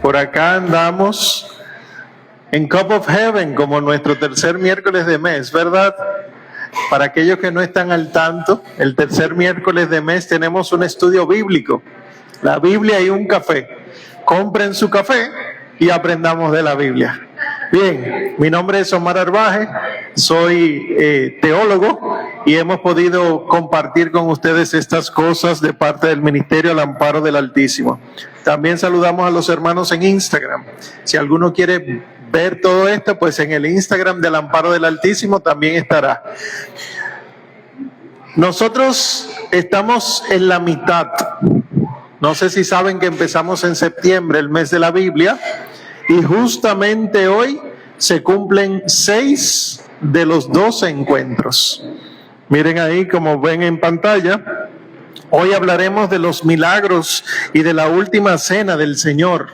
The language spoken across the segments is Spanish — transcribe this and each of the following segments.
Por acá andamos en Cup of Heaven, como nuestro tercer miércoles de mes, ¿verdad? Para aquellos que no están al tanto, el tercer miércoles de mes tenemos un estudio bíblico. La Biblia y un café. Compren su café y aprendamos de la Biblia. Bien, mi nombre es Omar Arbaje, soy teólogo y hemos podido compartir con ustedes estas cosas de parte del Ministerio al Amparo del Altísimo. También saludamos a los hermanos en Instagram. Si alguno quiere ver todo esto, pues en el Instagram del Amparo del Altísimo también estará. Nosotros estamos en la mitad. No sé si saben que empezamos en septiembre, el mes de la Biblia, y justamente hoy se cumplen 6 de los 12 encuentros. Miren ahí, como ven en pantalla, hoy hablaremos de los milagros y de la última cena del Señor,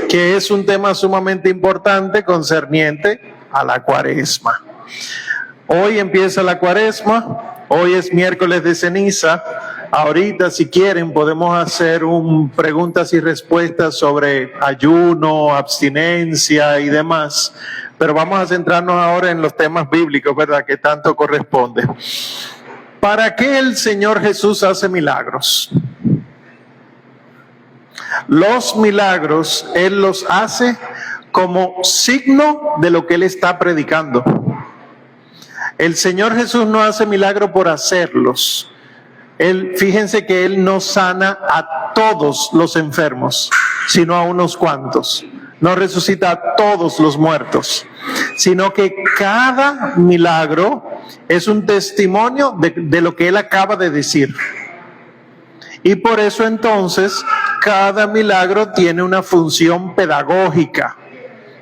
que es un tema sumamente importante concerniente a la Cuaresma. Hoy empieza la Cuaresma, hoy es miércoles de ceniza. Ahorita, si quieren, podemos hacer preguntas y respuestas sobre ayuno, abstinencia y demás, pero vamos a centrarnos ahora en los temas bíblicos, ¿verdad?, que tanto corresponde. ¿Para qué el Señor Jesús hace milagros? Los milagros Él los hace como signo de lo que Él está predicando. El Señor Jesús no hace milagro por hacerlos. Fíjense que Él no sana a todos los enfermos, sino a unos cuantos. No resucita a todos los muertos, sino que cada milagro es un testimonio de lo que Él acaba de decir. Y por eso entonces cada milagro tiene una función pedagógica.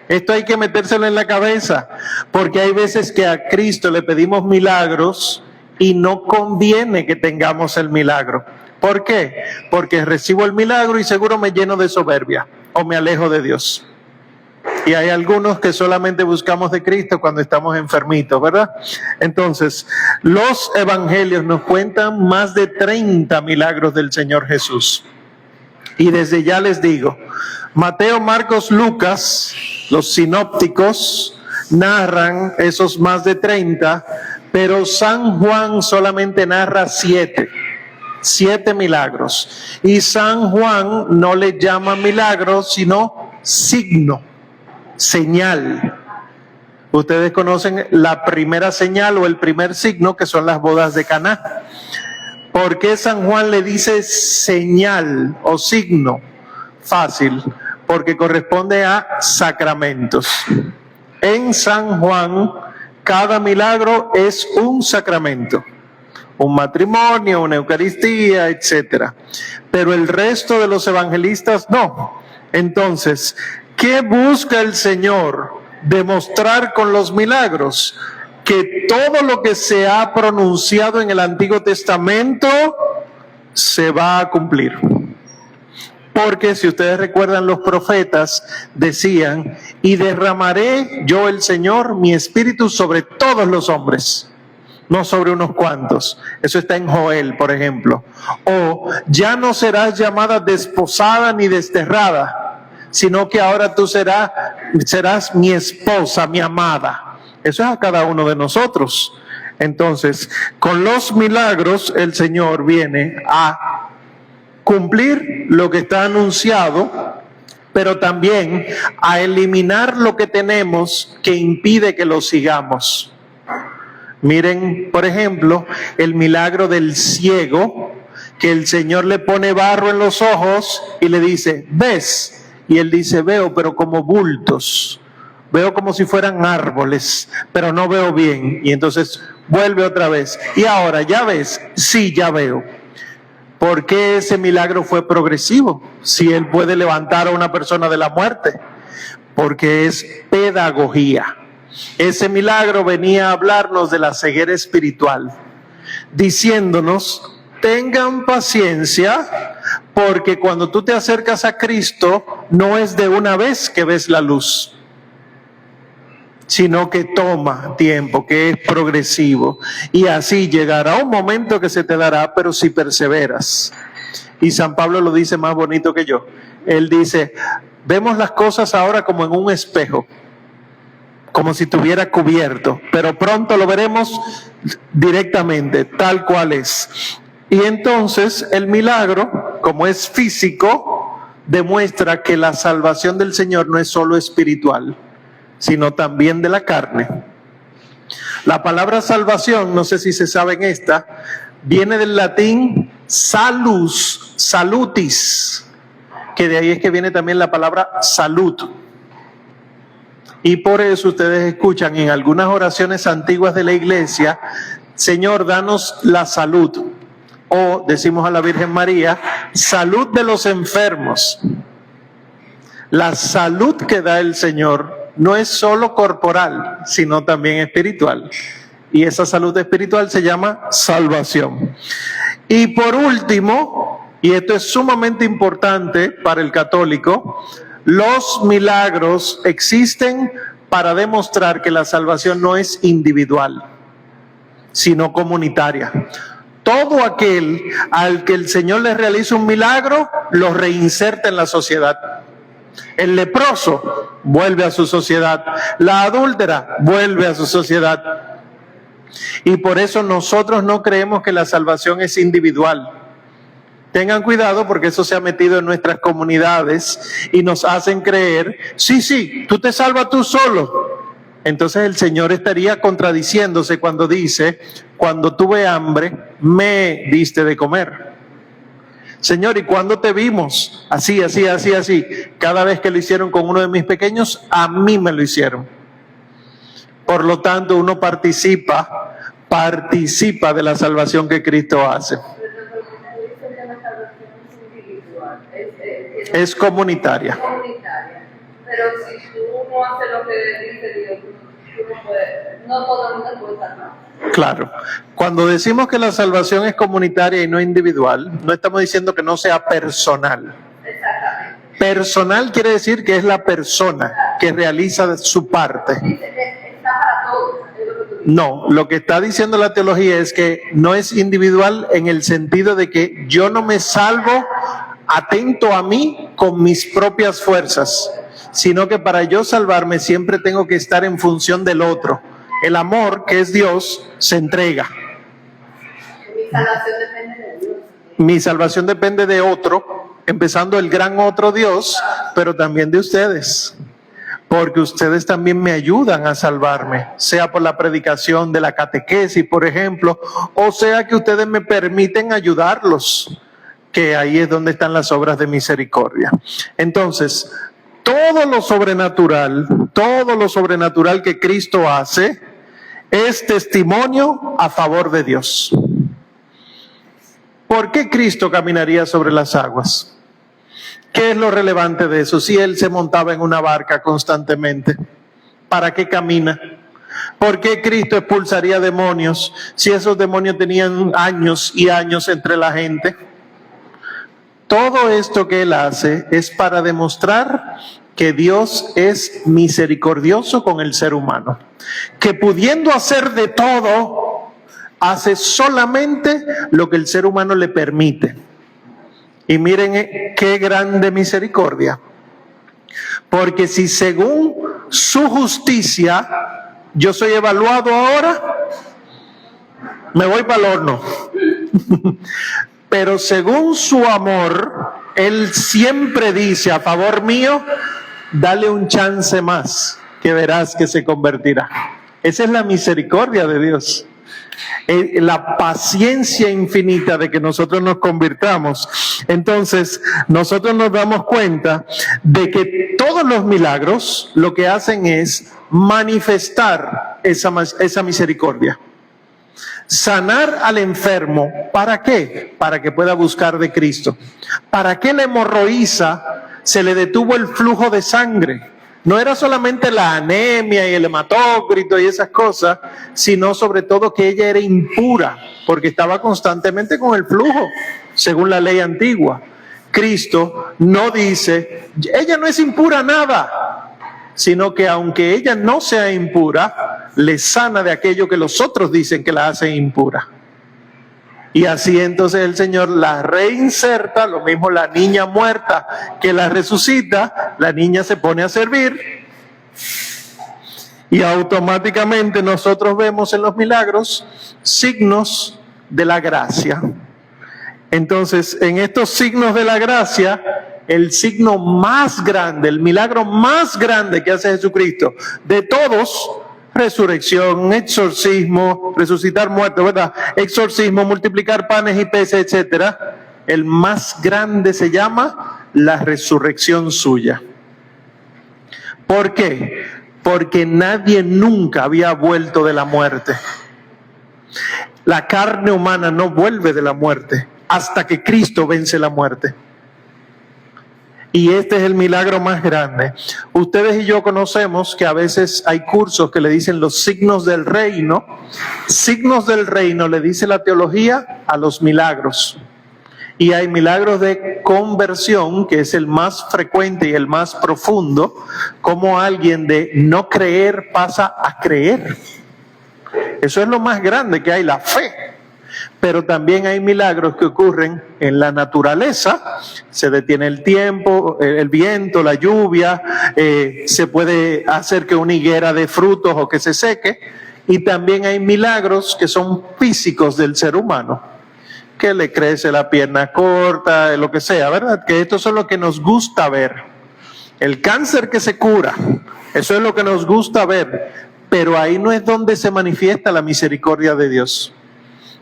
Esto hay que metérselo en la cabeza, porque hay veces que a Cristo le pedimos milagros y no conviene que tengamos el milagro. ¿Por qué? Porque recibo el milagro y seguro me lleno de soberbia o me alejo de Dios. Y hay algunos que solamente buscamos de Cristo cuando estamos enfermitos, ¿verdad? Entonces, los evangelios nos cuentan más de 30 milagros del Señor Jesús. Y desde ya les digo, Mateo, Marcos, Lucas, los sinópticos narran esos más de 30, pero San Juan solamente narra 7 milagros. Y San Juan no le llama milagros, sino signo, señal. Ustedes conocen la primera señal o el primer signo, que son las bodas de Caná. ¿Por qué San Juan le dice señal o signo? Fácil, porque corresponde a sacramentos. En San Juan, cada milagro es un sacramento, un matrimonio, una Eucaristía, etc. Pero el resto de los evangelistas no. Entonces, ¿qué busca el Señor demostrar con los milagros? Que todo lo que se ha pronunciado en el Antiguo Testamento se va a cumplir. Porque si ustedes recuerdan, los profetas decían: y derramaré yo el Señor mi espíritu sobre todos los hombres, no sobre unos cuantos. Eso está en Joel, por ejemplo. O ya no serás llamada desposada ni desterrada, sino que ahora tú serás mi esposa, mi amada. Eso es a cada uno de nosotros. Entonces, con los milagros el Señor viene a cumplir lo que está anunciado, pero también a eliminar lo que tenemos que impide que lo sigamos. Miren, por ejemplo, el milagro del ciego, que el Señor le pone barro en los ojos y le dice: ¿ves? Y él dice: veo, pero como bultos. Veo como si fueran árboles, pero no veo bien. Y entonces vuelve otra vez. Y ahora, ¿ya ves? Sí, ya veo. ¿Por qué ese milagro fue progresivo? Si Él puede levantar a una persona de la muerte. Porque es pedagogía. Ese milagro venía a hablarnos de la ceguera espiritual, diciéndonos: tengan paciencia, porque cuando tú te acercas a Cristo, no es de una vez que ves la luz, sino que toma tiempo, que es progresivo. Y así llegará un momento que se te dará, pero si perseveras. Y San Pablo lo dice más bonito que yo. Él dice: Vemos las cosas ahora como en un espejo, como si estuviera cubierto, pero pronto lo veremos directamente, tal cual es. Y entonces el milagro, como es físico, demuestra que la salvación del Señor no es solo espiritual, sino también de la carne. La palabra salvación, no sé si se saben esta, viene del latín salus, salutis, que de ahí es que viene también la palabra salud. Y por eso ustedes escuchan en algunas oraciones antiguas de la iglesia, Señor, danos la salud. O decimos a la Virgen María, salud de los enfermos. La salud que da el Señor no es solo corporal, sino también espiritual. Y esa salud espiritual se llama salvación. Y por último, y esto es sumamente importante para el católico, los milagros existen para demostrar que la salvación no es individual, sino comunitaria. Todo aquel al que el Señor le realiza un milagro, lo reinserta en la sociedad. El leproso vuelve a su sociedad, la adúltera vuelve a su sociedad. Y por eso nosotros no creemos que la salvación es individual. Tengan cuidado porque eso se ha metido en nuestras comunidades y nos hacen creer, sí, tú te salvas tú solo. Entonces el Señor estaría contradiciéndose cuando dice, cuando tuve hambre, me diste de comer. Señor, ¿y cuándo te vimos? Así. Cada vez que lo hicieron con uno de mis pequeños, a mí me lo hicieron. Por lo tanto, uno participa de la salvación que Cristo hace. Es comunitaria. Pero si tú no haces lo que dice Dios, no todo el mundo puede salvar. Claro. Cuando decimos que la salvación es comunitaria y no individual, no estamos diciendo que no sea personal. Exactamente. Personal quiere decir que es la persona que realiza su parte. Está para todos. No, lo que está diciendo la teología es que no es individual en el sentido de que yo no me salvo atento a mí con mis propias fuerzas, sino que para yo salvarme siempre tengo que estar en función del otro. El amor, que es Dios, se entrega. Mi salvación depende de Dios. Mi salvación depende de otro, empezando el gran otro Dios, pero también de ustedes. Porque ustedes también me ayudan a salvarme, sea por la predicación de la catequesis, por ejemplo, o sea que ustedes me permiten ayudarlos, que ahí es donde están las obras de misericordia. Entonces, todo lo sobrenatural que Cristo hace es testimonio a favor de Dios. ¿Por qué Cristo caminaría sobre las aguas? ¿Qué es lo relevante de eso? Si Él se montaba en una barca constantemente, ¿para qué camina? ¿Por qué Cristo expulsaría demonios si esos demonios tenían años y años entre la gente? Todo esto que Él hace es para demostrar que Dios es misericordioso con el ser humano, que pudiendo hacer de todo, hace solamente lo que el ser humano le permite. Y miren qué grande misericordia, porque si según su justicia yo soy evaluado ahora, me voy para el horno. Pero según su amor, Él siempre dice a favor mío, dale un chance más, que verás que se convertirá. Esa es la misericordia de Dios. La paciencia infinita de que nosotros nos convirtamos. Entonces, nosotros nos damos cuenta de que todos los milagros lo que hacen es manifestar esa misericordia. Sanar al enfermo, ¿para qué? Para que pueda buscar de Cristo. ¿Para qué la hemorroísa se le detuvo el flujo de sangre? No era solamente la anemia y el hematócrito y esas cosas, sino sobre todo que ella era impura, porque estaba constantemente con el flujo, según la ley antigua. Cristo no dice, ella no es impura nada, sino que aunque ella no sea impura, le sana de aquello que los otros dicen que la hace impura. Y así entonces el Señor la reinserta, lo mismo la niña muerta que la resucita, la niña se pone a servir y automáticamente nosotros vemos en los milagros signos de la gracia. Entonces, en estos signos de la gracia, el signo más grande, el milagro más grande que hace Jesucristo, de todos, resurrección, exorcismo, resucitar muertos, ¿verdad? Exorcismo, multiplicar panes y peces, etcétera. El más grande se llama la resurrección suya. ¿Por qué? Porque nadie nunca había vuelto de la muerte. La carne humana no vuelve de la muerte hasta que Cristo vence la muerte. Y este es el milagro más grande. Ustedes y yo conocemos que a veces hay cursos que le dicen los signos del reino. Signos del reino le dice la teología a los milagros. Y hay milagros de conversión, que es el más frecuente y el más profundo, como alguien de no creer pasa a creer. Eso es lo más grande que hay, la fe. Pero también hay milagros que ocurren en la naturaleza. Se detiene el tiempo, el viento, la lluvia, se puede hacer que una higuera dé frutos o que se seque. Y también hay milagros que son físicos del ser humano, que le crece la pierna corta, lo que sea, ¿verdad? Que esto es lo que nos gusta ver. El cáncer que se cura, eso es lo que nos gusta ver. Pero ahí no es donde se manifiesta la misericordia de Dios.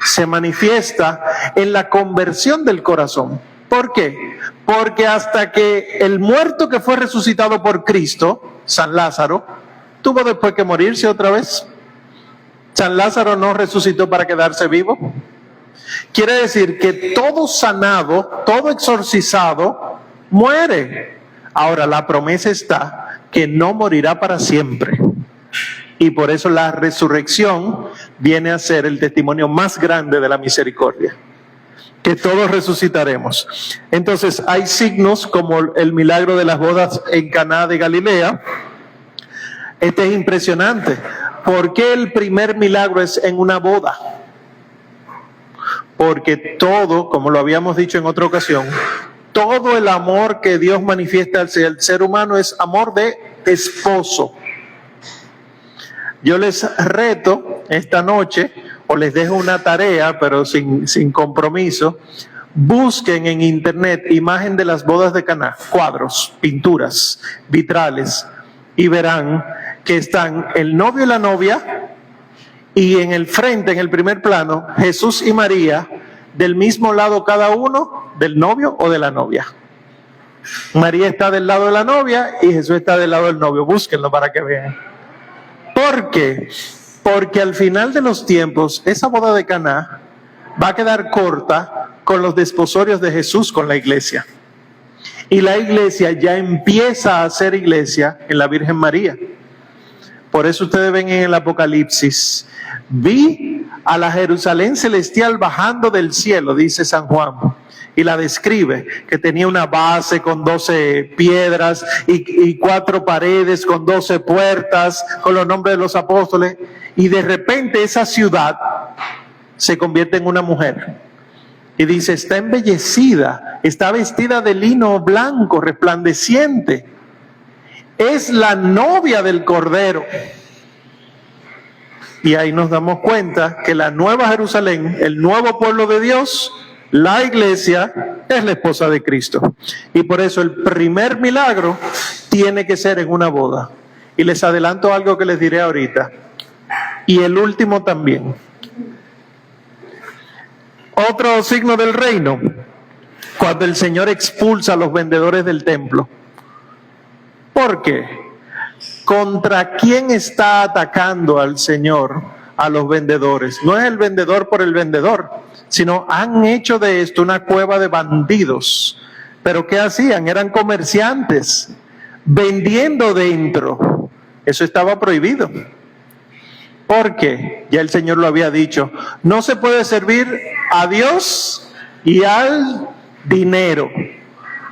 Se manifiesta en la conversión del corazón. ¿Por qué? Porque hasta que el muerto que fue resucitado por Cristo, San Lázaro, tuvo después que morirse otra vez. San Lázaro no resucitó para quedarse vivo. Quiere decir que todo sanado, todo exorcizado, muere. Ahora la promesa está que no morirá para siempre. Y por eso la resurrección viene a ser el testimonio más grande de la misericordia, que todos resucitaremos. Entonces hay signos como el milagro de las bodas en Caná de Galilea. Este es impresionante. ¿Por qué el primer milagro es en una boda? Porque todo, como lo habíamos dicho en otra ocasión, todo el amor que Dios manifiesta al ser humano es amor de esposo. Yo les reto esta noche, o les dejo una tarea, pero sin compromiso. Busquen en internet imagen de las bodas de Caná, cuadros, pinturas, vitrales, y verán que están el novio y la novia, y en el frente, en el primer plano, Jesús y María, del mismo lado cada uno, del novio o de la novia. María está del lado de la novia y Jesús está del lado del novio. Búsquenlo para que vean. ¿Por qué? Porque al final de los tiempos, esa boda de Caná va a quedar corta con los desposorios de Jesús con la iglesia. Y la iglesia ya empieza a ser iglesia en la Virgen María. Por eso ustedes ven en el Apocalipsis, vi a la Jerusalén celestial bajando del cielo, dice San Juan. Y la describe, que tenía una base con 12 piedras y 4 paredes con 12 puertas, con los nombres de los apóstoles. Y de repente esa ciudad se convierte en una mujer. Y dice, está embellecida, está vestida de lino blanco, resplandeciente. Es la novia del Cordero. Y ahí nos damos cuenta que la nueva Jerusalén, el nuevo pueblo de Dios, la iglesia, es la esposa de Cristo. Y por eso el primer milagro tiene que ser en una boda. Y les adelanto algo que les diré ahorita. Y el último también. Otro signo del reino, cuando el Señor expulsa a los vendedores del templo. ¿Por qué? ¿Contra quién está atacando al Señor a los vendedores? No es el vendedor por el vendedor, sino han hecho de esto una cueva de bandidos. ¿Pero qué hacían? Eran comerciantes vendiendo dentro. Eso estaba prohibido. Porque ya el Señor lo había dicho, no se puede servir a Dios y al dinero.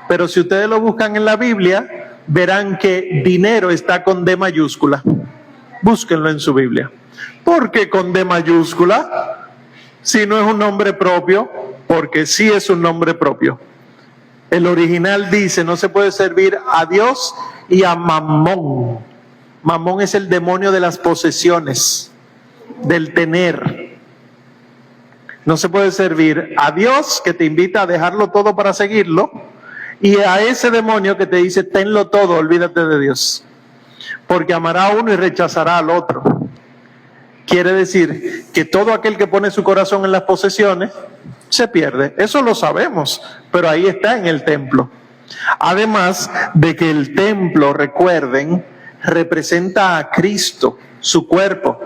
Pero si ustedes lo buscan en la Biblia, verán que dinero está con D mayúscula. Búsquenlo en su Biblia. ¿Por qué con D mayúscula? Si no es un nombre propio, porque sí es un nombre propio. El original dice, no se puede servir a Dios y a Mamón. Mamón es el demonio de las posesiones, del tener. No se puede servir a Dios, que te invita a dejarlo todo para seguirlo, y a ese demonio que te dice, tenlo todo, olvídate de Dios. Porque amará a uno y rechazará al otro. Quiere decir que todo aquel que pone su corazón en las posesiones se pierde. Eso lo sabemos, pero ahí está en el templo. Además de que el templo, recuerden, representa a Cristo, su cuerpo.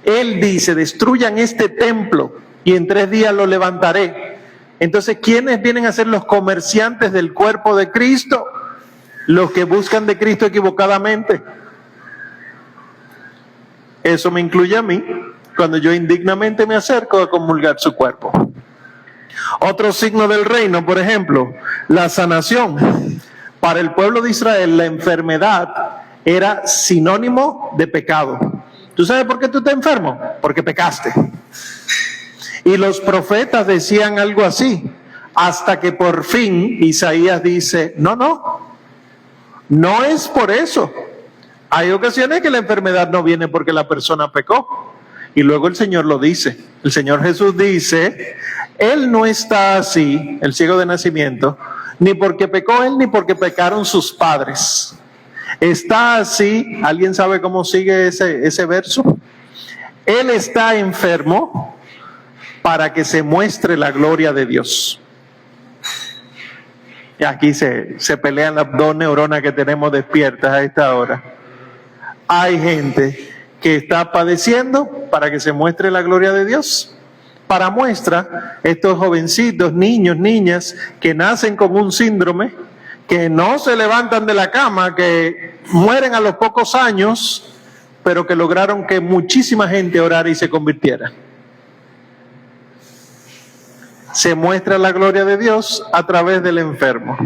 Él dice, destruyan este templo y en 3 días lo levantaré. Entonces, ¿quiénes vienen a ser los comerciantes del cuerpo de Cristo? Los que buscan de Cristo equivocadamente. Eso me incluye a mí, cuando yo indignamente me acerco a comulgar su cuerpo. Otro signo del reino, por ejemplo, la sanación. Para el pueblo de Israel, la enfermedad era sinónimo de pecado. ¿Tú sabes por qué tú estás enfermo? Porque pecaste. Y los profetas decían algo así, hasta que por fin Isaías dice, no es por eso. Hay ocasiones que la enfermedad no viene porque la persona pecó. Y luego el Señor lo dice. El Señor Jesús dice, Él no está así, el ciego de nacimiento, ni porque pecó Él, ni porque pecaron sus padres. Está así, ¿alguien sabe cómo sigue ese verso? Él está enfermo para que se muestre la gloria de Dios. Y aquí se pelean las 2 neuronas que tenemos despiertas a esta hora. Hay gente que está padeciendo para que se muestre la gloria de Dios. Para muestra, estos jovencitos, niños, niñas, que nacen con un síndrome, que no se levantan de la cama, que mueren a los pocos años, pero que lograron que muchísima gente orara y se convirtiera. Se muestra la gloria de Dios a través del enfermo.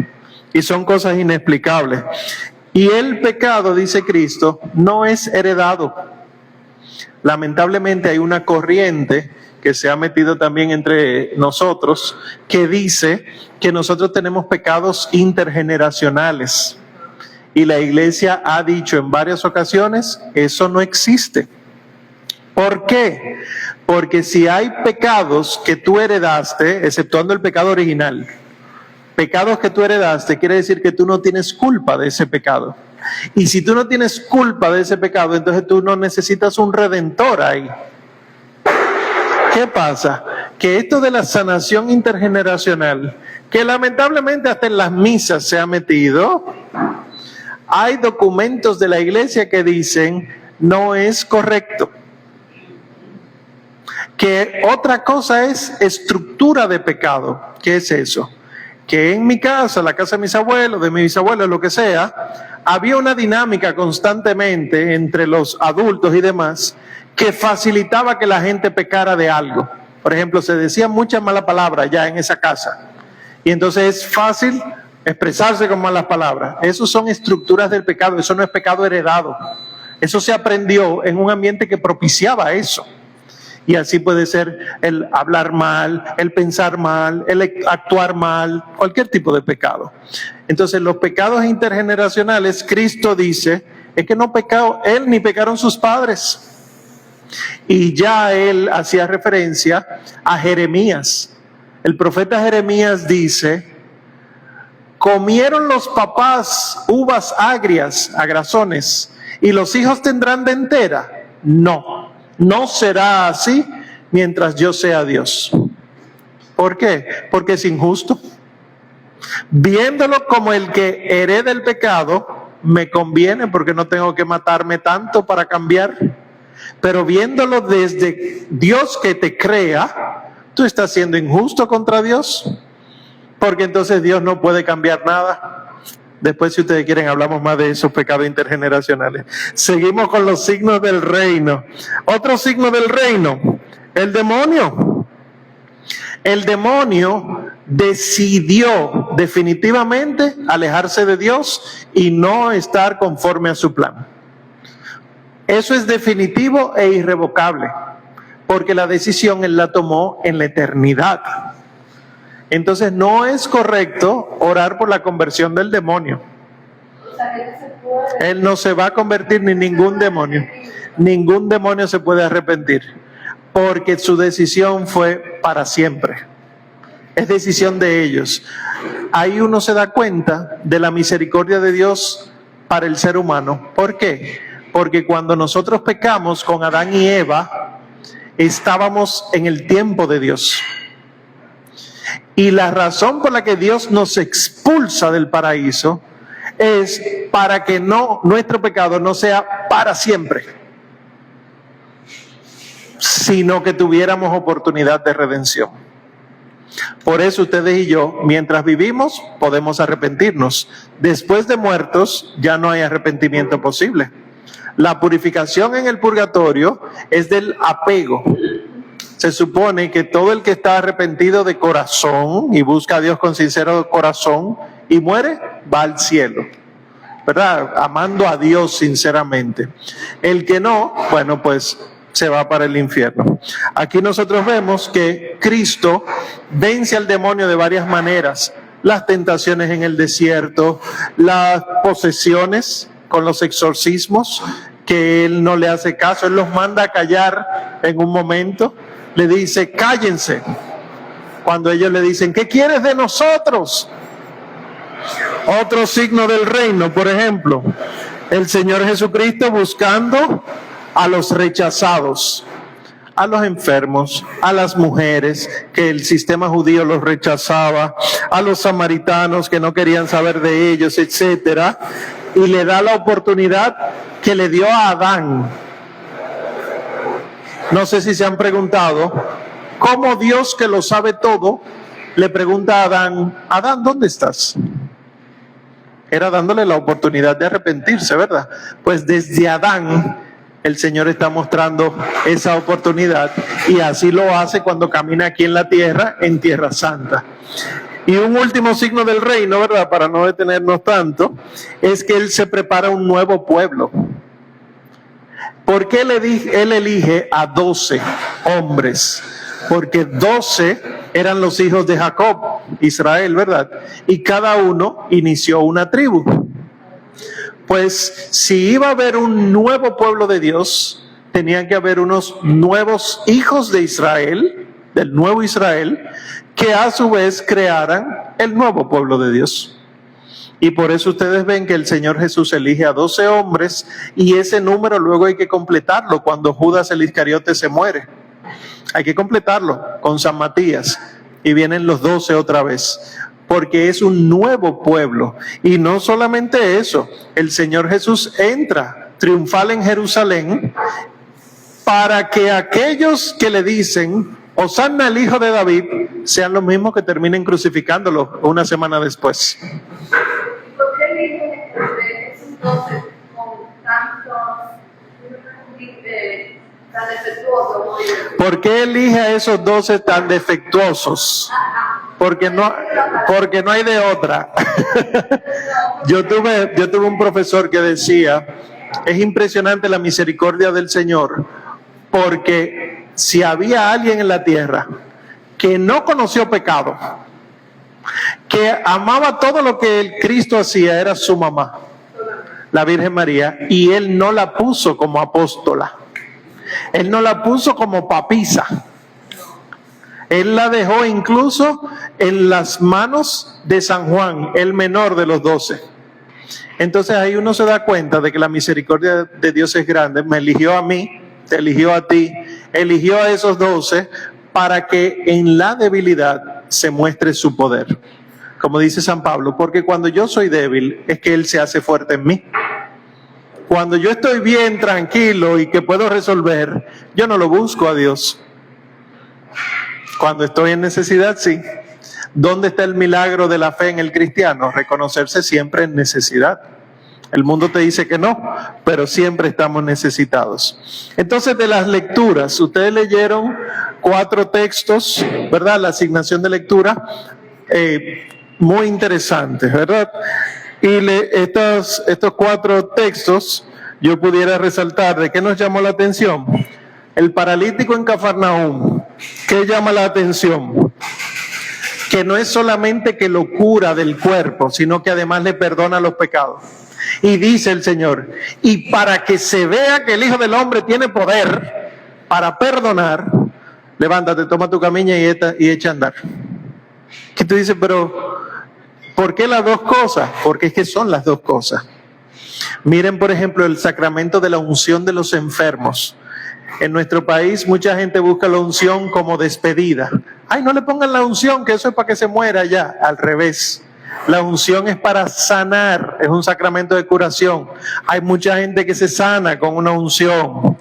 Y son cosas inexplicables. Y el pecado, dice Cristo, no es heredado. Lamentablemente hay una corriente que se ha metido también entre nosotros, que dice que nosotros tenemos pecados intergeneracionales. Y la iglesia ha dicho en varias ocasiones, eso no existe. ¿Por qué? Porque si hay pecados que tú heredaste, exceptuando el pecado original, pecados que tú heredaste, quiere decir que tú no tienes culpa de ese pecado. Y si tú no tienes culpa de ese pecado, entonces tú no necesitas un redentor ahí. ¿Qué pasa? Que esto de la sanación intergeneracional, que lamentablemente hasta en las misas se ha metido, hay documentos de la iglesia que dicen no es correcto. Que otra cosa es estructura de pecado. ¿Qué es eso? Que en mi casa, la casa de mis abuelos, de mis bisabuelos, lo que sea, había una dinámica constantemente entre los adultos y demás que facilitaba que la gente pecara de algo. Por ejemplo, se decían muchas malas palabras ya en esa casa. Y entonces es fácil expresarse con malas palabras. Eso son estructuras del pecado, eso no es pecado heredado. Eso se aprendió en un ambiente que propiciaba eso. Y así puede ser el hablar mal, el pensar mal, el actuar mal, cualquier tipo de pecado. Entonces los pecados intergeneracionales, Cristo dice, es que no pecó él ni pecaron sus padres. Y ya él hacía referencia a Jeremías. El profeta Jeremías dice, comieron los papás uvas agrias, agrazones, y los hijos tendrán dentera. No. No será así mientras yo sea Dios. ¿Por qué? Porque es injusto. Viéndolo como el que hereda el pecado, me conviene porque no tengo que matarme tanto para cambiar. Pero viéndolo desde Dios que te crea, tú estás siendo injusto contra Dios. Porque entonces Dios no puede cambiar nada. Después, si ustedes quieren, hablamos más de esos pecados intergeneracionales. Seguimos con los signos del reino. Otro signo del reino, el demonio. El demonio decidió definitivamente alejarse de Dios y no estar conforme a su plan. Eso es definitivo e irrevocable. porque la decisión Él la tomó en la eternidad. Entonces no es correcto orar por la conversión del demonio. O sea, que no se puede. Él no se va a convertir ni ningún demonio. Ningún demonio se puede arrepentir, porque su decisión fue para siempre. Es decisión de ellos. Ahí uno se da cuenta de la misericordia de Dios para el ser humano. ¿Por qué? Porque cuando nosotros pecamos con Adán y Eva, estábamos en el tiempo de Dios. Y la razón por la que Dios nos expulsa del paraíso es para que nuestro pecado no sea para siempre, sino que tuviéramos oportunidad de redención. Por eso ustedes y yo, mientras vivimos, podemos arrepentirnos. Después de muertos, ya no hay arrepentimiento posible. La purificación en el purgatorio es del apego. Se supone que todo el que está arrepentido de corazón y busca a Dios con sincero corazón y muere, va al cielo, ¿verdad? Amando a Dios sinceramente. El que no, bueno, pues se va para el infierno. Aquí nosotros vemos que Cristo vence al demonio de varias maneras. Las tentaciones en el desierto, las posesiones con los exorcismos, que Él no le hace caso, Él los manda a callar en un momento. Le dice, cállense. Cuando ellos le dicen, ¿qué quieres de nosotros? Otro signo del reino, por ejemplo, el Señor Jesucristo buscando a los rechazados, a los enfermos, a las mujeres que el sistema judío los rechazaba, a los samaritanos que no querían saber de ellos, etcétera, y le da la oportunidad que le dio a Adán. No sé si se han preguntado cómo Dios, que lo sabe todo, le pregunta a Adán, Adán, ¿dónde estás? Era dándole la oportunidad de arrepentirse, ¿verdad? Pues desde Adán el Señor está mostrando esa oportunidad, y así lo hace cuando camina aquí en la tierra, en Tierra Santa. Y un último signo del reino, ¿verdad? Para no detenernos tanto, es que Él se prepara un nuevo pueblo. ¿Por qué Él elige a 12 hombres? Porque 12 eran los hijos de Jacob, Israel, ¿verdad? Y cada uno inició una tribu. Pues si iba a haber un nuevo pueblo de Dios, tenían que haber unos nuevos hijos de Israel, del nuevo Israel, que a su vez crearan el nuevo pueblo de Dios. Y por eso ustedes ven que el Señor Jesús elige a 12 hombres, y ese número luego hay que completarlo cuando Judas el Iscariote se muere. Hay que completarlo con San Matías, y vienen los 12 otra vez, porque es un nuevo pueblo. Y no solamente eso, el Señor Jesús entra triunfal en Jerusalén para que aquellos que le dicen Hosanna al Hijo de David sean los mismos que terminen crucificándolo una semana después. ¿Por qué elige esos 12 con tan defectuosos? ¿Por qué elige a esos 12 tan defectuosos? Porque no hay de otra. Yo tuve un profesor que decía, es impresionante la misericordia del Señor, porque si había alguien en la tierra que no conoció pecado, que amaba todo lo que el Cristo hacía, era su mamá, la Virgen María, y Él no la puso como apóstola, Él no la puso como papisa. Él la dejó incluso en las manos de San Juan, el menor de los 12. Entonces ahí uno se da cuenta de que la misericordia de Dios es grande. Me eligió a mí, te eligió a ti, eligió a esos 12 para que en la debilidad se muestre su poder. Como dice San Pablo, porque cuando yo soy débil es que Él se hace fuerte en mí. Cuando yo estoy bien, tranquilo y que puedo resolver, yo no lo busco a Dios. Cuando estoy en necesidad, sí. ¿Dónde está el milagro de la fe en el cristiano? Reconocerse siempre en necesidad. El mundo te dice que no, pero siempre estamos necesitados. Entonces, de las lecturas, ustedes leyeron 4 textos, ¿verdad? La asignación de lectura, muy interesantes, ¿verdad? Y estos 4 textos, yo pudiera resaltar, ¿de qué nos llamó la atención? El paralítico en Cafarnaúm, ¿qué llama la atención? Que no es solamente que lo cura del cuerpo, sino que además le perdona los pecados. Y dice el Señor, y para que se vea que el Hijo del Hombre tiene poder para perdonar, levántate, toma tu camilla y echa a andar. Que tú dices, pero ¿por qué las dos cosas? Porque es que son las dos cosas. Miren, por ejemplo, el sacramento de la unción de los enfermos. En nuestro país mucha gente busca la unción como despedida. Ay, no le pongan la unción, que eso es para que se muera ya. Al revés. La unción es para sanar, es un sacramento de curación. Hay mucha gente que se sana con una unción.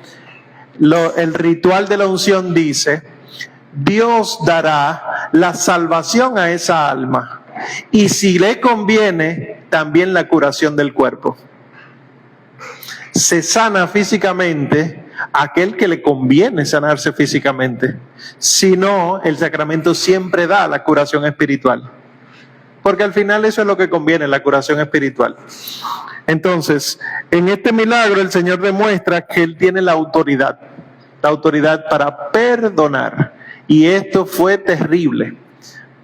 El ritual de la unción dice, Dios dará la salvación a esa alma y si le conviene, también la curación del cuerpo. Se sana físicamente aquel que le conviene sanarse físicamente. Si no, el sacramento siempre da la curación espiritual. Porque al final eso es lo que conviene, la curación espiritual. Entonces, en este milagro el Señor demuestra que Él tiene la autoridad para perdonar. Y esto fue terrible.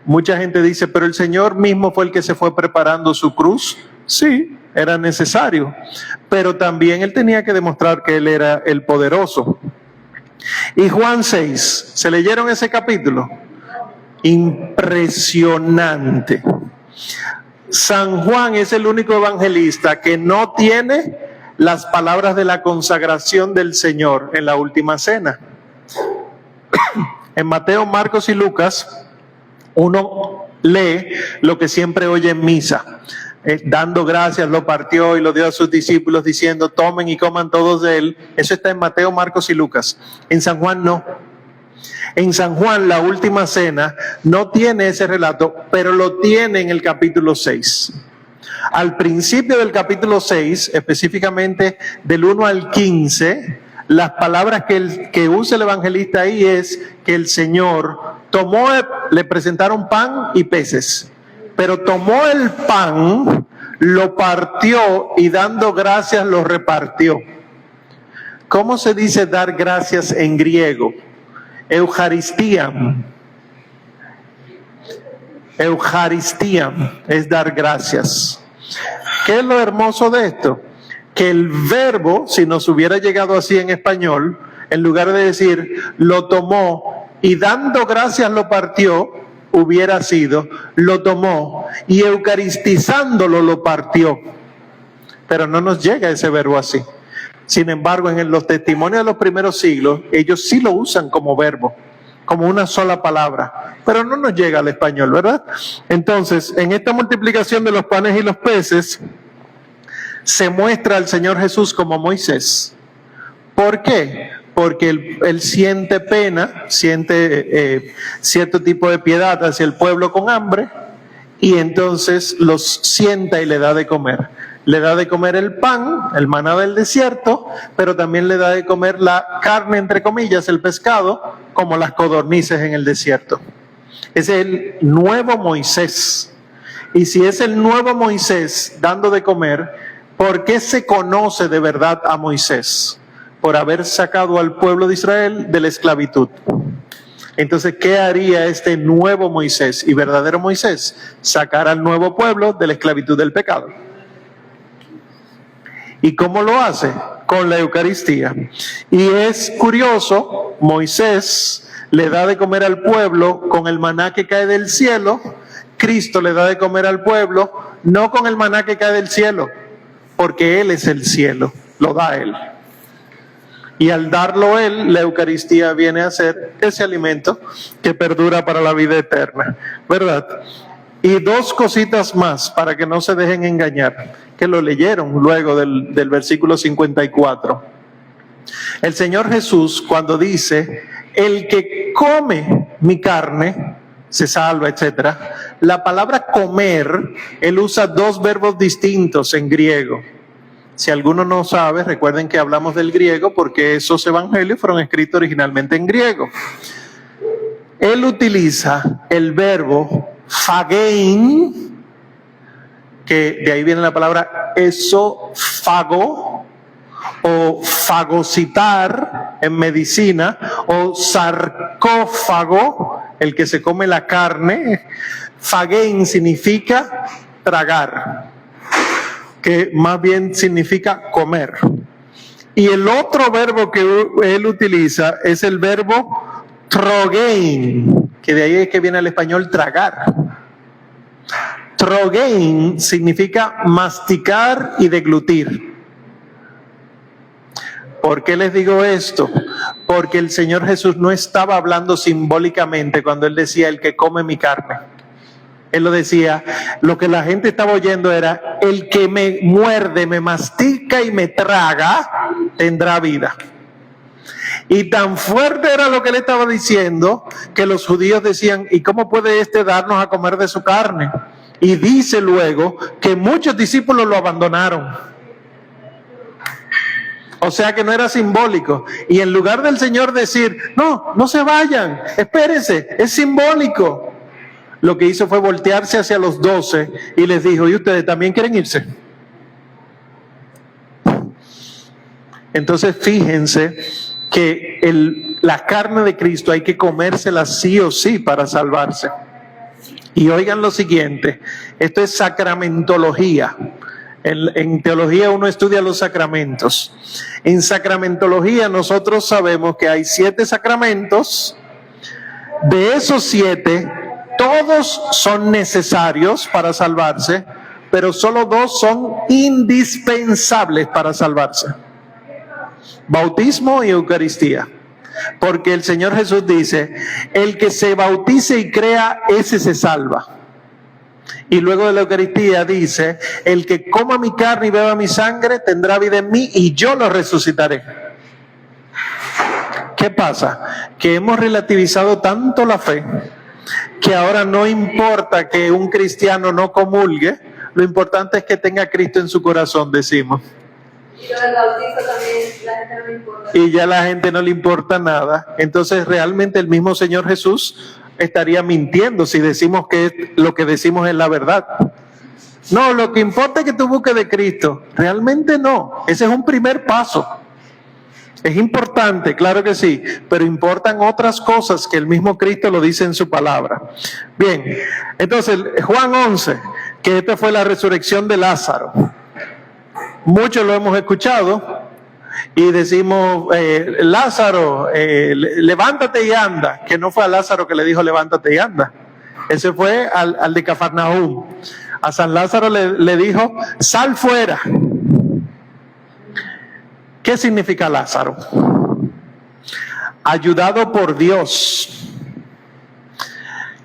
Mucha gente dice, pero el Señor mismo fue el que se fue preparando su cruz. Sí, era necesario. Pero también Él tenía que demostrar que Él era el poderoso. Y Juan 6, ¿se leyeron ese capítulo? Impresionante. San Juan es el único evangelista que no tiene las palabras de la consagración del Señor en la última cena. En Mateo, Marcos y Lucas, uno lee lo que siempre oye en misa. Dando gracias, lo partió y lo dio a sus discípulos diciendo, tomen y coman todos de él. Eso está en Mateo, Marcos y Lucas. En San Juan no. En San Juan la última cena no tiene ese relato, pero lo tiene en el capítulo 6. Al principio del capítulo 6, específicamente del 1 al 15, las palabras que usa el evangelista ahí es que el Señor le presentaron pan y peces, pero tomó el pan, lo partió y dando gracias lo repartió. ¿Cómo se dice dar gracias en griego? Eucharistíam. Eucharistíam es dar gracias. ¿Qué es lo hermoso de esto? Que el verbo, si nos hubiera llegado así en español, en lugar de decir lo tomó y dando gracias lo partió, hubiera sido lo tomó y eucaristizándolo lo partió. Pero no nos llega ese verbo así. Sin embargo, en los testimonios de los primeros siglos, ellos sí lo usan como verbo, como una sola palabra, pero no nos llega al español, ¿verdad? Entonces, en esta multiplicación de los panes y los peces, se muestra al Señor Jesús como Moisés. ¿Por qué? Porque él siente pena, siente cierto tipo de piedad hacia el pueblo con hambre, y entonces los sienta y le da de comer. Le da de comer el pan, el maná del desierto, pero también le da de comer la carne, entre comillas, el pescado, como las codornices en el desierto. Es el nuevo Moisés. Y si es el nuevo Moisés dando de comer, ¿por qué se conoce de verdad a Moisés? Por haber sacado al pueblo de Israel de la esclavitud. Entonces, ¿qué haría este nuevo Moisés y verdadero Moisés? Sacar al nuevo pueblo de la esclavitud del pecado. ¿Y cómo lo hace? Con la Eucaristía. Y es curioso, Moisés le da de comer al pueblo con el maná que cae del cielo. Cristo le da de comer al pueblo no con el maná que cae del cielo, porque Él es el cielo, lo da Él. Y al darlo Él, la Eucaristía viene a ser ese alimento que perdura para la vida eterna, ¿verdad? Y dos cositas más para que no se dejen engañar, que lo leyeron luego del versículo 54. El Señor Jesús, cuando dice, el que come mi carne, se salva, etc. La palabra comer, Él usa dos verbos distintos en griego. Si alguno no sabe, recuerden que hablamos del griego porque esos evangelios fueron escritos originalmente en griego. Él utiliza el verbo fagein, que de ahí viene la palabra esófago, o fagocitar en medicina, o sarcófago, el que se come la carne. Fagein significa tragar, que más bien significa comer. Y el otro verbo que él utiliza es el verbo trogein, que de ahí es que viene el español tragar. Trogein significa masticar y deglutir. ¿Por qué les digo esto? Porque el Señor Jesús no estaba hablando simbólicamente cuando Él decía el que come mi carne. Él lo decía, lo que la gente estaba oyendo era, el que me muerde, me mastica y me traga, tendrá vida. Y tan fuerte era lo que Él estaba diciendo, que los judíos decían, ¿y cómo puede este darnos a comer de su carne? Y dice luego que muchos discípulos lo abandonaron. O sea que no era simbólico. Y en lugar del Señor decir, no, no se vayan, espérense, es simbólico. Lo que hizo fue voltearse hacia los 12 y les dijo, ¿y ustedes también quieren irse? Entonces fíjense que la carne de Cristo hay que comérsela sí o sí para salvarse. Y oigan lo siguiente, esto es sacramentología. En teología uno estudia los sacramentos. En sacramentología nosotros sabemos que hay 7 sacramentos. De esos 7, todos son necesarios para salvarse, pero solo 2 son indispensables para salvarse: bautismo y Eucaristía. Porque el Señor Jesús dice, el que se bautice y crea, ese se salva. Y luego de la Eucaristía dice, el que coma mi carne y beba mi sangre tendrá vida en mí y yo lo resucitaré. ¿Qué pasa? Que hemos relativizado tanto la fe que ahora no importa que un cristiano no comulgue, lo importante es que tenga a Cristo en su corazón, decimos. Y lo del bautizo también, la gente no le importa. Y ya a la gente no le importa nada. Entonces realmente el mismo Señor Jesús estaría mintiendo si decimos que lo que decimos es la verdad. No, lo que importa es que tú busques de Cristo. Realmente no. Ese es un primer paso. Es importante, claro que sí, pero importan otras cosas que el mismo Cristo lo dice en su palabra. Bien, entonces Juan 11, que esta fue la resurrección de Lázaro. Muchos lo hemos escuchado y decimos, Lázaro, levántate y anda, que no fue a Lázaro que le dijo levántate y anda. Ese fue al de Cafarnaúm. A San Lázaro le dijo, sal fuera. ¿Qué significa Lázaro? Ayudado por Dios.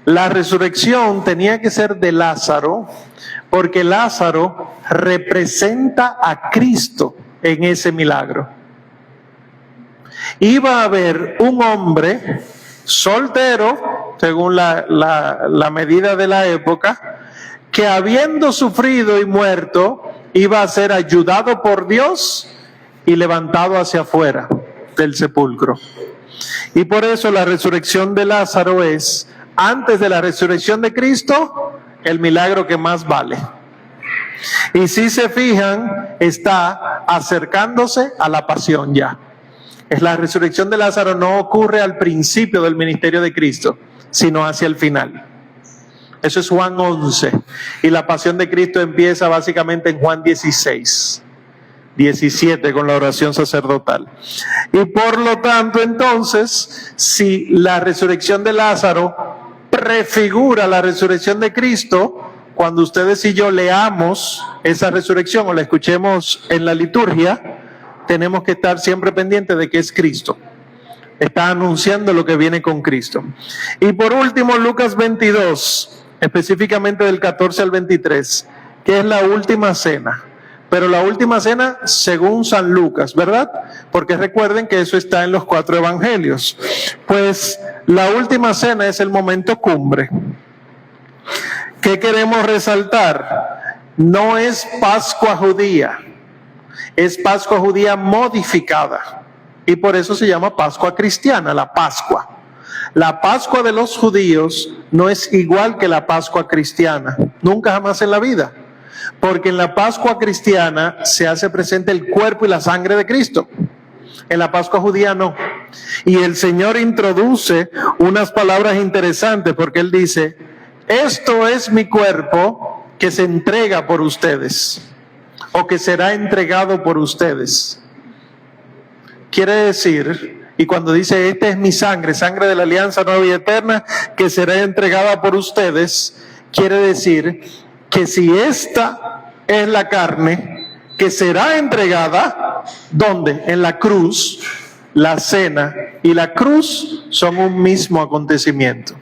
La resurrección tenía que ser de Lázaro, porque Lázaro representa a Cristo en ese milagro. Iba a haber un hombre soltero, según la medida de la época, que habiendo sufrido y muerto, iba a ser ayudado por Dios y levantado hacia afuera del sepulcro. Y por eso la resurrección de Lázaro es, antes de la resurrección de Cristo, el milagro que más vale. Y si se fijan, está acercándose a la pasión ya. Es la resurrección de Lázaro no ocurre al principio del ministerio de Cristo, sino hacia el final. Eso es Juan 11. Y la pasión de Cristo empieza básicamente en Juan 16. 17 con la oración sacerdotal. Y por lo tanto, entonces, si la resurrección de Lázaro prefigura la resurrección de Cristo, cuando ustedes y yo leamos esa resurrección o la escuchemos en la liturgia, tenemos que estar siempre pendientes de que es Cristo. Está anunciando lo que viene con Cristo. Y por último, Lucas 22, específicamente del 14 al 23, que es la última cena. Pero la última cena según San Lucas, ¿verdad? Porque recuerden que eso está en los 4 evangelios. Pues la última cena es el momento cumbre. ¿Qué queremos resaltar? No es Pascua judía, es Pascua judía modificada. Y por eso se llama Pascua cristiana, la Pascua. La Pascua de los judíos no es igual que la Pascua cristiana, nunca jamás en la vida. Porque en la Pascua cristiana se hace presente el cuerpo y la sangre de Cristo. En la Pascua judía no. Y el Señor introduce unas palabras interesantes porque Él dice, esto es mi cuerpo que se entrega por ustedes, o que será entregado por ustedes. Quiere decir, y cuando dice, esta es mi sangre, sangre de la alianza nueva y eterna, que será entregada por ustedes, quiere decir que si esta es la carne que será entregada, ¿dónde? En la cruz, la cena y la cruz son un mismo acontecimiento.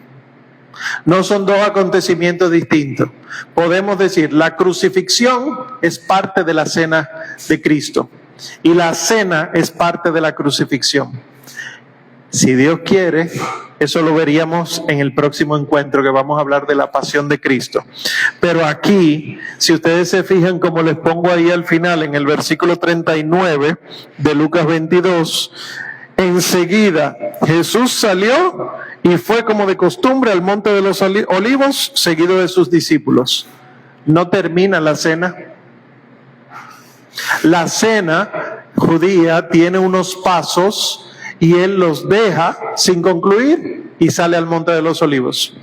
No son dos acontecimientos distintos. Podemos decir, la crucifixión es parte de la cena de Cristo y la cena es parte de la crucifixión. Si Dios quiere, eso lo veríamos en el próximo encuentro que vamos a hablar de la pasión de Cristo. Pero aquí, si ustedes se fijan como les pongo ahí al final, en el versículo 39 de Lucas 22, enseguida Jesús salió y fue como de costumbre al monte de los olivos, seguido de sus discípulos. No termina la cena. La cena judía tiene unos pasos y Él los deja sin concluir y sale al monte de los olivos.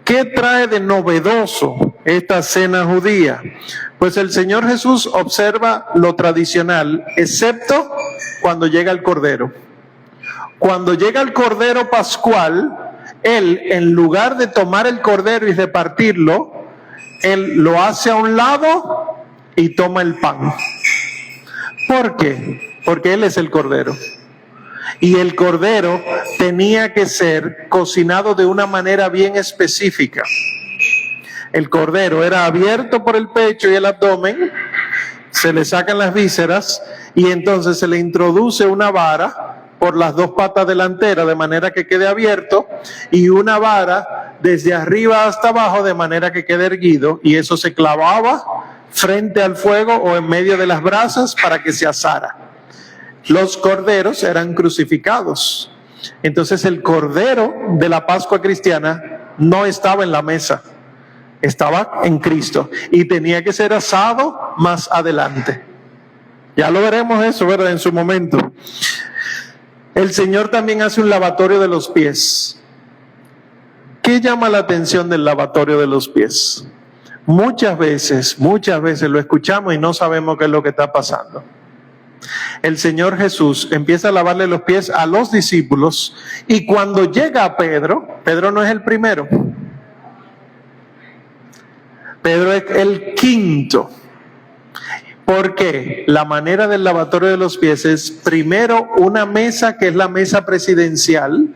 ¿Qué trae de novedoso esta cena judía? Pues el Señor Jesús observa lo tradicional, excepto cuando llega el Cordero. Cuando llega el Cordero Pascual, Él, en lugar de tomar el Cordero y repartirlo, Él lo hace a un lado y toma el pan. ¿Por qué? Porque Él es el Cordero. Y el cordero tenía que ser cocinado de una manera bien específica. El cordero era abierto por el pecho y el abdomen, se le sacan las vísceras y entonces se le introduce una vara por las dos patas delanteras de manera que quede abierto y una vara desde arriba hasta abajo de manera que quede erguido, y eso se clavaba frente al fuego o en medio de las brasas para que se asara. Los corderos eran crucificados. Entonces el cordero de la Pascua cristiana no estaba en la mesa, estaba en Cristo y tenía que ser asado más adelante. Ya lo veremos eso, ¿verdad? En su momento. El Señor también hace un lavatorio de los pies. ¿Qué llama la atención del lavatorio de los pies? Muchas veces lo escuchamos y no sabemos qué es lo que está pasando. El Señor Jesús empieza a lavarle los pies a los discípulos y cuando llega a Pedro, Pedro no es el primero, Pedro es el quinto. ¿Por qué? La manera del lavatorio de los pies es primero una mesa que es la mesa presidencial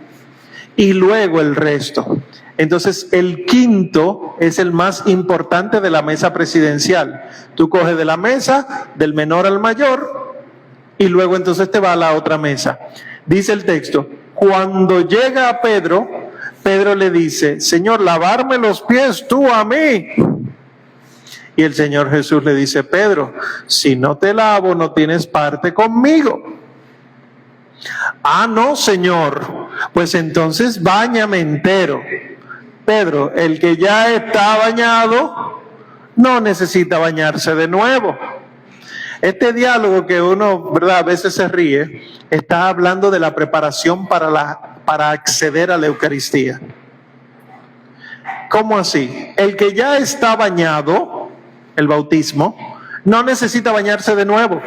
y luego el resto. Entonces el quinto es el más importante de la mesa presidencial. Tú coges de la mesa del menor al mayor y luego entonces te va a la otra mesa. Dice el texto, cuando llega a Pedro, Pedro le dice, Señor, lavarme los pies tú a mí. Y el Señor Jesús le dice, Pedro, si no te lavo no tienes parte conmigo. Ah, no, Señor, pues entonces báñame entero. Pedro, el que ya está bañado no necesita bañarse de nuevo. Este diálogo que uno, ¿verdad?, a veces se ríe, está hablando de la preparación para acceder a la Eucaristía. ¿Cómo así? El que ya está bañado, el bautismo, no necesita bañarse de nuevo.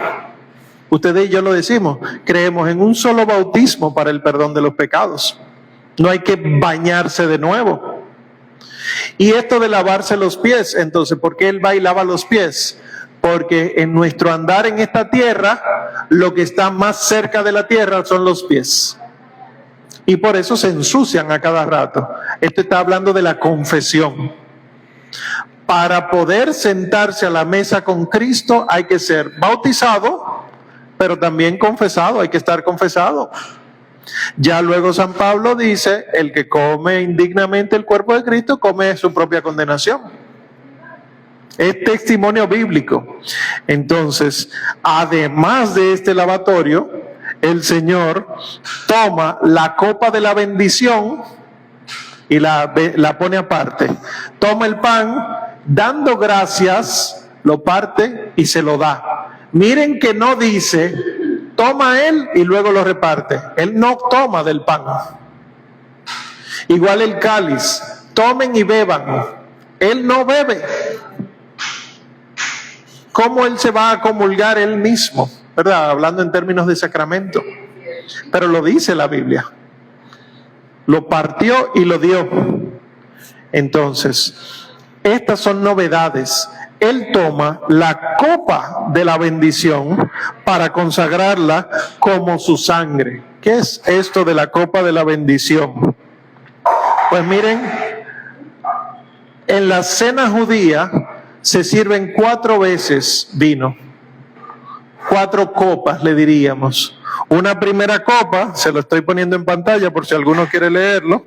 Ustedes y yo lo decimos, creemos en un solo bautismo para el perdón de los pecados. No hay que bañarse de nuevo. Y esto de lavarse los pies, entonces, ¿por qué Él va y lava los pies? Porque en nuestro andar en esta tierra, lo que está más cerca de la tierra son los pies. Y por eso se ensucian a cada rato. Esto está hablando de la confesión. Para poder sentarse a la mesa con Cristo hay que ser bautizado, pero también confesado, hay que estar confesado. Ya luego San Pablo dice, el que come indignamente el cuerpo de Cristo come su propia condenación. Es testimonio bíblico. Entonces, además de este lavatorio, el Señor toma la copa de la bendición y la pone aparte. Toma el pan dando gracias, lo parte y se lo da. Miren que no dice, toma él y luego lo reparte. Él no toma del pan. Igual el cáliz, tomen y beban. Él no bebe. ¿Cómo él se va a comulgar él mismo? ¿Verdad? Hablando en términos de sacramento. Pero lo dice la Biblia. Lo partió y lo dio. Entonces, estas son novedades. Él toma la copa de la bendición para consagrarla como su sangre. ¿Qué es esto de la copa de la bendición? Pues miren, en la cena judía se sirven 4 veces vino. 4 copas, le diríamos. Una primera copa, se lo estoy poniendo en pantalla por si alguno quiere leerlo,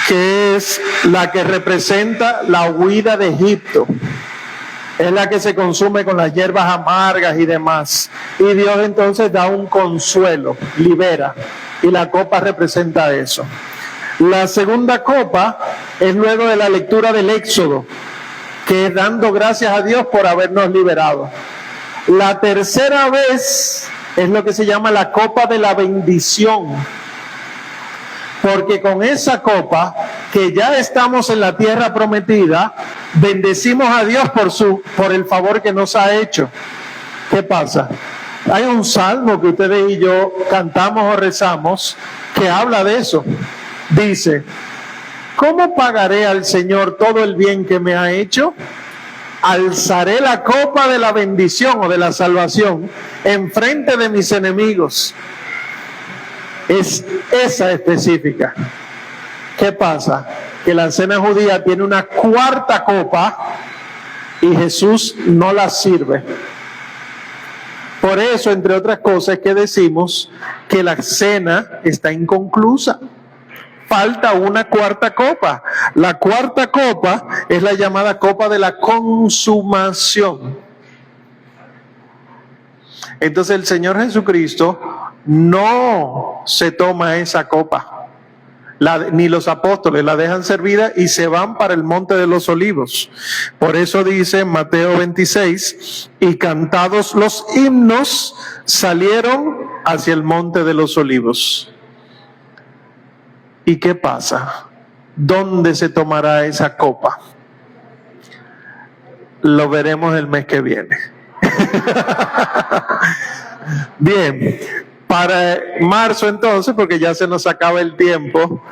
que es la que representa la huida de Egipto. Es la que se consume con las hierbas amargas y demás. Y Dios entonces da un consuelo, libera. Y la copa representa eso. La segunda copa es luego de la lectura del Éxodo, que es dando gracias a Dios por habernos liberado. La tercera vez es lo que se llama la copa de la bendición. Porque con esa copa, que ya estamos en la tierra prometida, bendecimos a Dios por el favor que nos ha hecho. ¿Qué pasa? Hay un salmo que ustedes y yo cantamos o rezamos que habla de eso. Dice, ¿cómo pagaré al Señor todo el bien que me ha hecho? Alzaré la copa de la bendición o de la salvación enfrente de mis enemigos. Es esa específica. ¿Qué pasa? Que la cena judía tiene una cuarta copa y Jesús no la sirve. Por eso, entre otras cosas, es que decimos que la cena está inconclusa. Falta una cuarta copa. La cuarta copa es la llamada copa de la consumación. Entonces el Señor Jesucristo no se toma esa copa, ni los apóstoles la dejan servida y se van para el monte de los olivos. Por eso dice en Mateo 26, y cantados los himnos salieron hacia el monte de los olivos. ¿Y qué pasa? ¿Dónde se tomará esa copa? Lo veremos el mes que viene. Bien, para marzo entonces, porque ya se nos acaba el tiempo,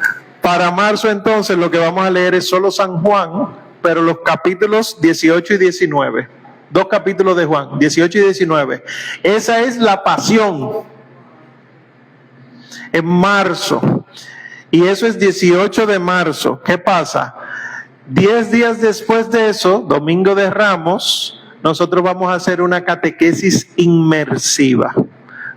para marzo entonces lo que vamos a leer es solo San Juan, pero los capítulos 18 y 19. 2 capítulos de Juan, 18 y 19. Esa es la pasión. En marzo. Y eso es 18 de marzo. ¿Qué pasa? 10 días después de eso, Domingo de Ramos, nosotros vamos a hacer una catequesis inmersiva.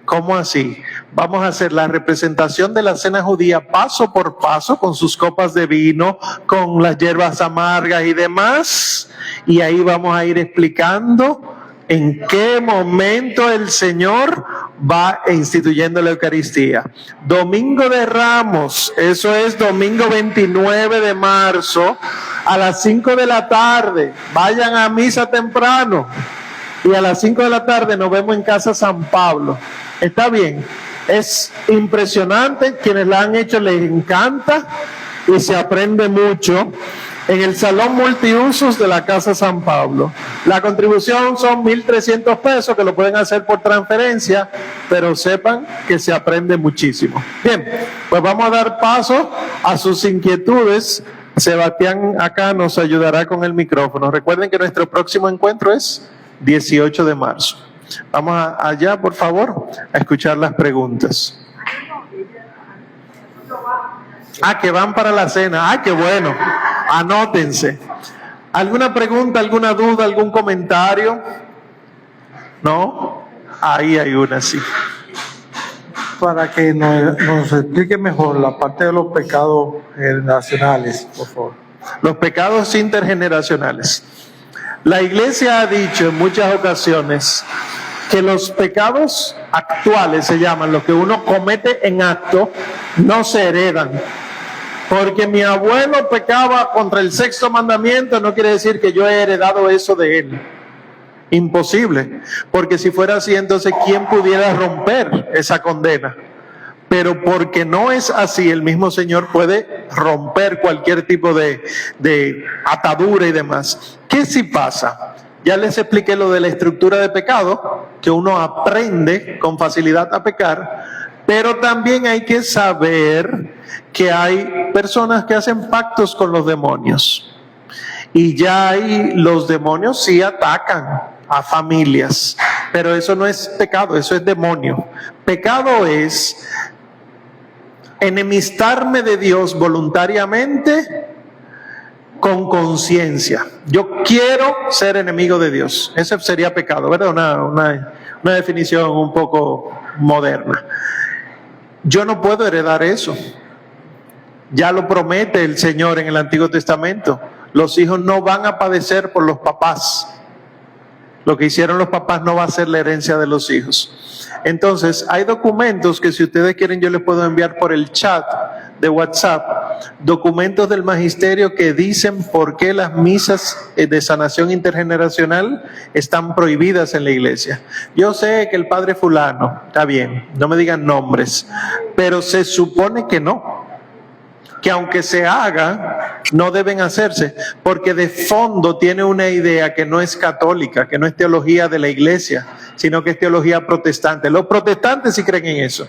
¿Cómo así? Vamos a hacer la representación de la cena judía paso por paso, con sus copas de vino, con las hierbas amargas y demás. Y ahí vamos a ir explicando en qué momento el Señor va instituyendo la Eucaristía. Domingo de Ramos, eso es domingo 29 de marzo, a las 5 de la tarde. Vayan a misa temprano. Y a las 5 de la tarde nos vemos en Casa San Pablo. ¿Está bien? Es impresionante. Quienes la han hecho les encanta y se aprende mucho. En el salón multiusos de la Casa San Pablo. La contribución son 1,300 pesos, que lo pueden hacer por transferencia, pero sepan que se aprende muchísimo. Bien, pues vamos a dar paso a sus inquietudes. Sebastián acá nos ayudará con el micrófono. Recuerden que nuestro próximo encuentro es 18 de marzo. Vamos allá, por favor, a escuchar las preguntas. Que van para la cena. Qué bueno. Anótense. ¿Alguna pregunta, alguna duda, algún comentario? ¿No? Ahí hay una, sí. Para que nos explique mejor la parte de los pecados generacionales, por favor. Los pecados intergeneracionales. La Iglesia ha dicho en muchas ocasiones que los pecados actuales, se llaman, los que uno comete en acto, no se heredan. Porque mi abuelo pecaba contra el sexto mandamiento, no quiere decir que yo he heredado eso de él. Imposible. Porque si fuera así, entonces, ¿quién pudiera romper esa condena? Pero porque no es así, el mismo Señor puede romper cualquier tipo de atadura y demás. ¿Qué sí pasa? Ya les expliqué lo de la estructura de pecado, que uno aprende con facilidad a pecar, pero también hay que saber que hay personas que hacen pactos con los demonios. Y ya ahí los demonios sí atacan a familias, pero eso no es pecado, eso es demonio. Pecado es enemistarme de Dios voluntariamente con conciencia. Yo quiero ser enemigo de Dios. Ese sería pecado, ¿verdad? Una definición un poco moderna. Yo no puedo heredar eso. Ya lo promete el Señor en el Antiguo Testamento. Los hijos no van a padecer por los papás. Lo que hicieron los papás no va a ser la herencia de los hijos. Entonces, hay documentos que si ustedes quieren yo les puedo enviar por el chat de WhatsApp, documentos del magisterio que dicen por qué las misas de sanación intergeneracional están prohibidas en la iglesia. Yo sé que el padre fulano, está bien, no me digan nombres, pero se supone que no. Que aunque se haga, no deben hacerse, porque de fondo tiene una idea que no es católica, que no es teología de la iglesia, sino que es teología protestante. Los protestantes sí creen en eso.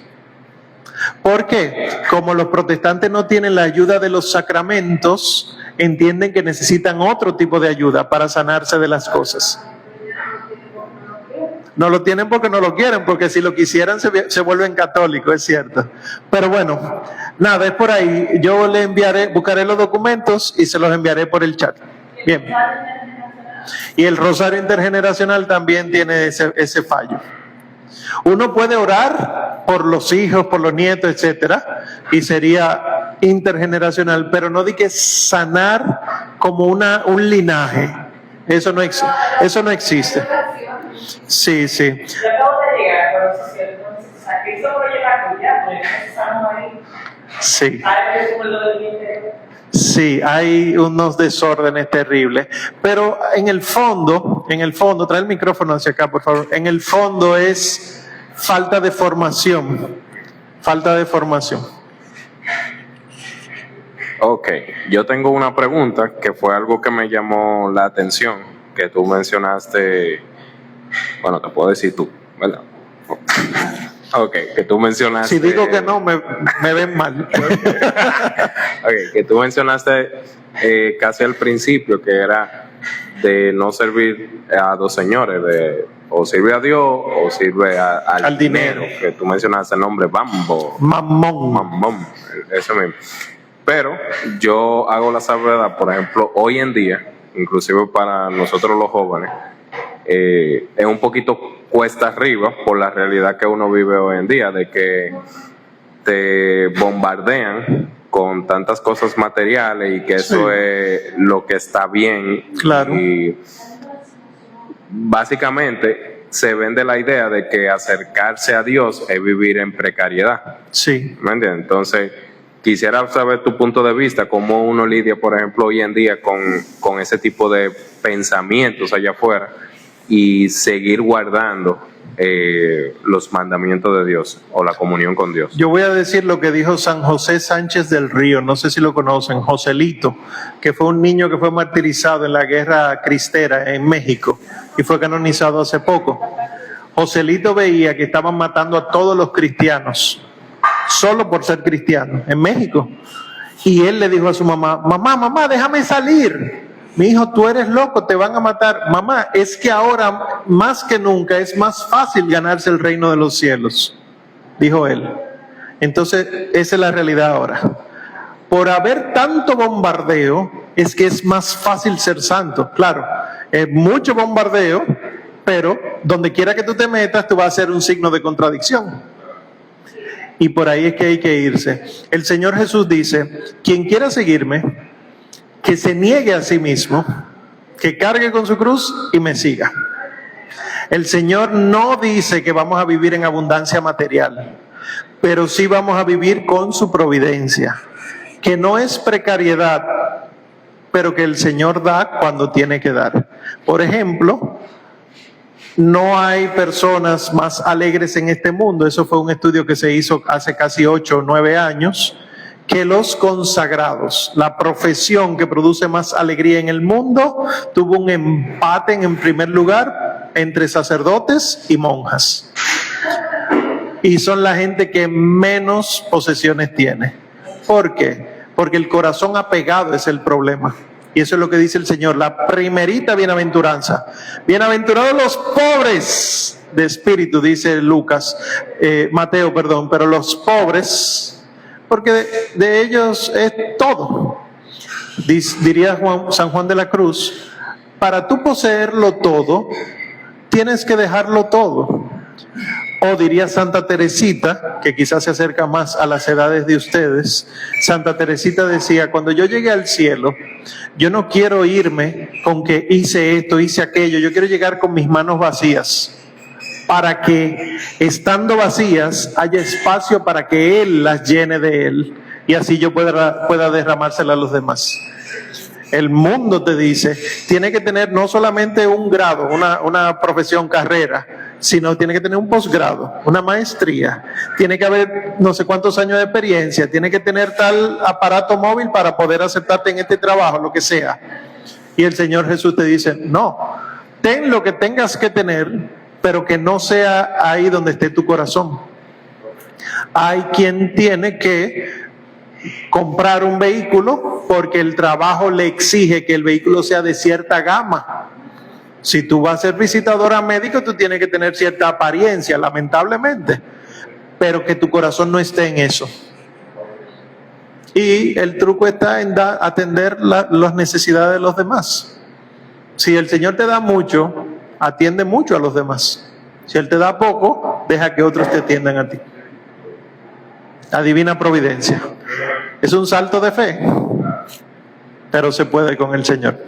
¿Por qué? Como los protestantes no tienen la ayuda de los sacramentos, entienden que necesitan otro tipo de ayuda para sanarse de las cosas. No lo tienen porque no lo quieren, porque si lo quisieran se vuelven católicos, es cierto. Pero bueno, nada, es por ahí. Yo le enviaré, buscaré los documentos y se los enviaré por el chat. Bien. Y el rosario intergeneracional también tiene ese fallo. Uno puede orar por los hijos, por los nietos, etcétera, y sería intergeneracional, pero no di que sanar como un linaje. Eso no existe. Sí, sí. Yo acabo de llegar, pero eso es cierto. Aquí solo llegar ya, pues estamos ahí. Sí. Ahora que lo del interior. Sí, hay unos desórdenes terribles, pero en el fondo, trae el micrófono hacia acá, por favor. En el fondo es falta de formación. Ok, yo tengo una pregunta que fue algo que me llamó la atención, que tú mencionaste, bueno, te puedo decir tú, ¿verdad? Ok, que tú mencionaste... Si digo que no, me ven mal. Ok, que tú mencionaste casi al principio, que era de no servir a dos señores, o sirve a Dios o sirve al dinero, que tú mencionaste el nombre Mamón, eso mismo. Pero yo hago la salvedad, por ejemplo, hoy en día, inclusive para nosotros los jóvenes, es un poquito cuesta arriba por la realidad que uno vive hoy en día, de que te bombardean con tantas cosas materiales y que eso es lo que está bien. Claro. Y básicamente se vende la idea de que acercarse a Dios es vivir en precariedad. Sí. ¿Me entiendes? Entonces, quisiera saber tu punto de vista, cómo uno lidia, por ejemplo, hoy en día con ese tipo de pensamientos allá afuera y seguir guardando los mandamientos de Dios o la comunión con Dios. Yo voy a decir lo que dijo San José Sánchez del Río, no sé si lo conocen, Joselito, que fue un niño que fue martirizado en la guerra cristera en México y fue canonizado hace poco. Joselito veía que estaban matando a todos los cristianos solo por ser cristiano en México, y él le dijo a su mamá: mamá, déjame salir. Mi hijo, tú eres loco, te van a matar. Mamá, es que ahora más que nunca es más fácil ganarse el reino de los cielos, dijo él. Entonces esa es la realidad ahora. Por haber tanto bombardeo es que es más fácil ser santo. Claro, es mucho bombardeo, pero donde quiera que tú te metas tú vas a ser un signo de contradicción. Y por ahí es que hay que irse. El Señor Jesús dice: quien quiera seguirme, que se niegue a sí mismo, que cargue con su cruz y me siga. El Señor no dice que vamos a vivir en abundancia material, pero sí vamos a vivir con su providencia. que no es precariedad, pero que el Señor da cuando tiene que dar. Por ejemplo, no hay personas más alegres en este mundo, eso fue un estudio que se hizo hace casi 8 o 9 años, que los consagrados. La profesión que produce más alegría en el mundo tuvo un empate en primer lugar entre sacerdotes y monjas. Y son la gente que menos posesiones tiene. ¿Por qué? Porque el corazón apegado es el problema. Y eso es lo que dice el Señor, la primerita bienaventuranza. Bienaventurados los pobres de espíritu, dice Mateo, pero los pobres, porque de ellos es todo. Diría San Juan de la Cruz, para tú poseerlo todo, tienes que dejarlo todo. O diría Santa Teresita, que quizás se acerca más a las edades de ustedes, Santa Teresita decía, cuando yo llegue al cielo, yo no quiero irme con que hice esto, hice aquello, yo quiero llegar con mis manos vacías, para que estando vacías haya espacio para que Él las llene de Él, y así yo pueda derramársela a los demás. El mundo te dice, tiene que tener no solamente un grado, una profesión, carrera, sino tiene que tener un posgrado, una maestría, tiene que haber no sé cuántos años de experiencia, tiene que tener tal aparato móvil para poder aceptarte en este trabajo, lo que sea. Y el Señor Jesús te dice, no, ten lo que tengas que tener, pero que no sea ahí donde esté tu corazón. Hay quien tiene que comprar un vehículo porque el trabajo le exige que el vehículo sea de cierta gama. Si tú vas a ser visitadora médico, tú tienes que tener cierta apariencia, lamentablemente, pero que tu corazón no esté en eso. Y el truco está en atender las necesidades de los demás. Si el Señor te da mucho, atiende mucho a los demás. Si Él te da poco, deja que otros te atiendan a ti. La divina providencia. Es un salto de fe, pero se puede con el Señor.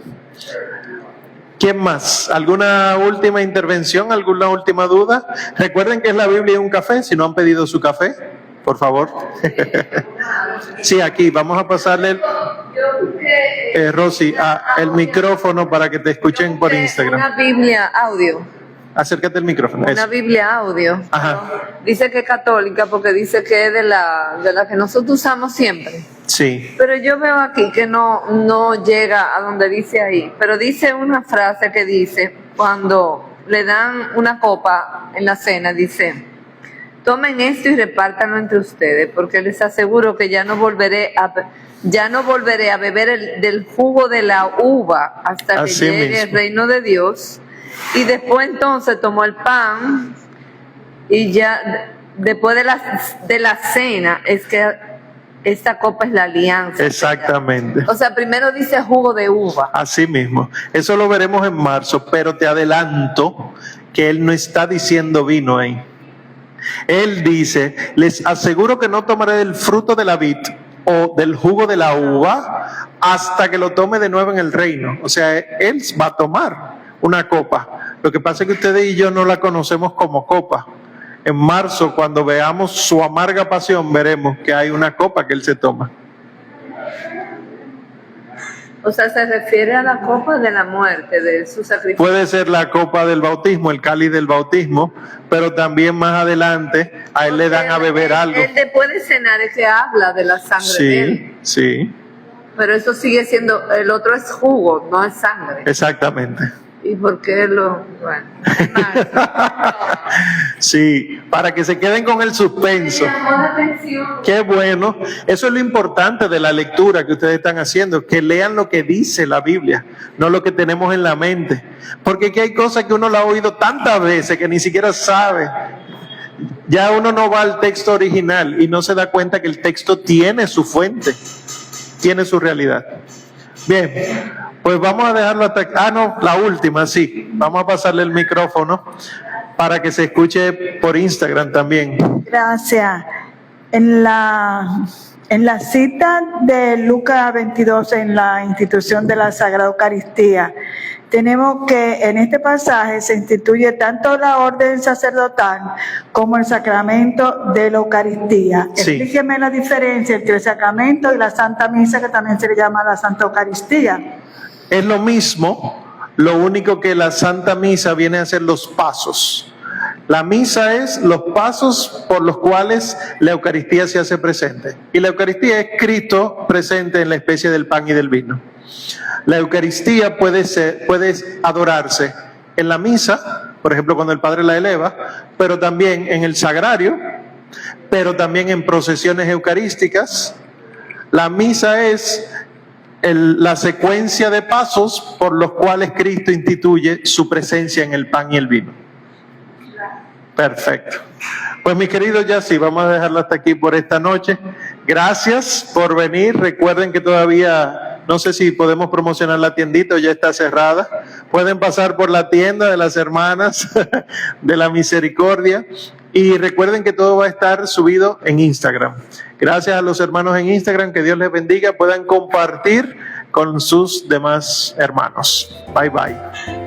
¿Quién más? ¿Alguna última intervención? ¿Alguna última duda? Recuerden que es la Biblia y un café. Si no han pedido su café, por favor. Sí, aquí. Vamos a pasarle, Rosy, el micrófono para que te escuchen por Instagram. Una Biblia audio. Acércate al micrófono. Una Biblia audio. Ajá. Dice que es católica porque dice que es de la que nosotros usamos siempre. Sí. Pero yo veo aquí que no llega a donde dice ahí. Pero dice una frase que dice, cuando le dan una copa en la cena, dice, tomen esto y repártanlo entre ustedes, porque les aseguro que ya no volveré a beber del jugo de la uva hasta que Así llegue mismo. el reino de Dios. Y después entonces tomó el pan y ya después de la cena es que esta copa es la alianza. Exactamente. O sea, primero dice jugo de uva. Así mismo. Eso lo veremos en marzo, pero te adelanto que Él no está diciendo vino ahí. Él dice, les aseguro que no tomaré del fruto de la vid o del jugo de la uva hasta que lo tome de nuevo en el reino. O sea, Él va a tomar una copa. Lo que pasa es que ustedes y yo no la conocemos como copa. En marzo, cuando veamos su amarga pasión, veremos que hay una copa que Él se toma. O sea, se refiere a la copa de la muerte, de su sacrificio. Puede ser la copa del bautismo, el cáliz del bautismo, pero también más adelante a Él le dan a beber algo. Él después de cenar es que habla de la sangre de Él. Sí, Pero eso sigue siendo, el otro es jugo, no es sangre. exactamente. ¿Y por qué bueno? Sí, para que se queden con el suspenso. Me llamó la atención. Qué bueno. Eso es lo importante de la lectura que ustedes están haciendo, que lean lo que dice la Biblia, no lo que tenemos en la mente. Porque aquí hay cosas que uno la ha oído tantas veces que ni siquiera sabe. Ya uno no va al texto original y no se da cuenta que el texto tiene su fuente, tiene su realidad. Bien, pues vamos a dejarlo hasta... no, la última, sí. Vamos a pasarle el micrófono para que se escuche por Instagram también. Gracias. En la cita de Lucas 22 en la institución de la Sagrada Eucaristía, tenemos que en este pasaje se instituye tanto la orden sacerdotal como el sacramento de la Eucaristía. Sí. Explíqueme la diferencia entre el sacramento y la Santa Misa, que también se le llama la Santa Eucaristía. Es lo mismo, lo único que la Santa Misa viene a ser los pasos. La misa es los pasos por los cuales la Eucaristía se hace presente. Y la Eucaristía es Cristo presente en la especie del pan y del vino. La Eucaristía puede adorarse en la misa, por ejemplo cuando el Padre la eleva, pero también en el sagrario, pero también en procesiones eucarísticas. La misa es la secuencia de pasos por los cuales Cristo instituye su presencia en el pan y el vino. Perfecto. Pues mis queridos, ya sí, vamos a dejarlo hasta aquí por esta noche. Gracias por venir. Recuerden que todavía, no sé si podemos promocionar la tiendita o ya está cerrada. Pueden pasar por la tienda de las hermanas de la misericordia. Y recuerden que todo va a estar subido en Instagram. Gracias a los hermanos en Instagram, que Dios les bendiga, puedan compartir con sus demás hermanos. Bye bye.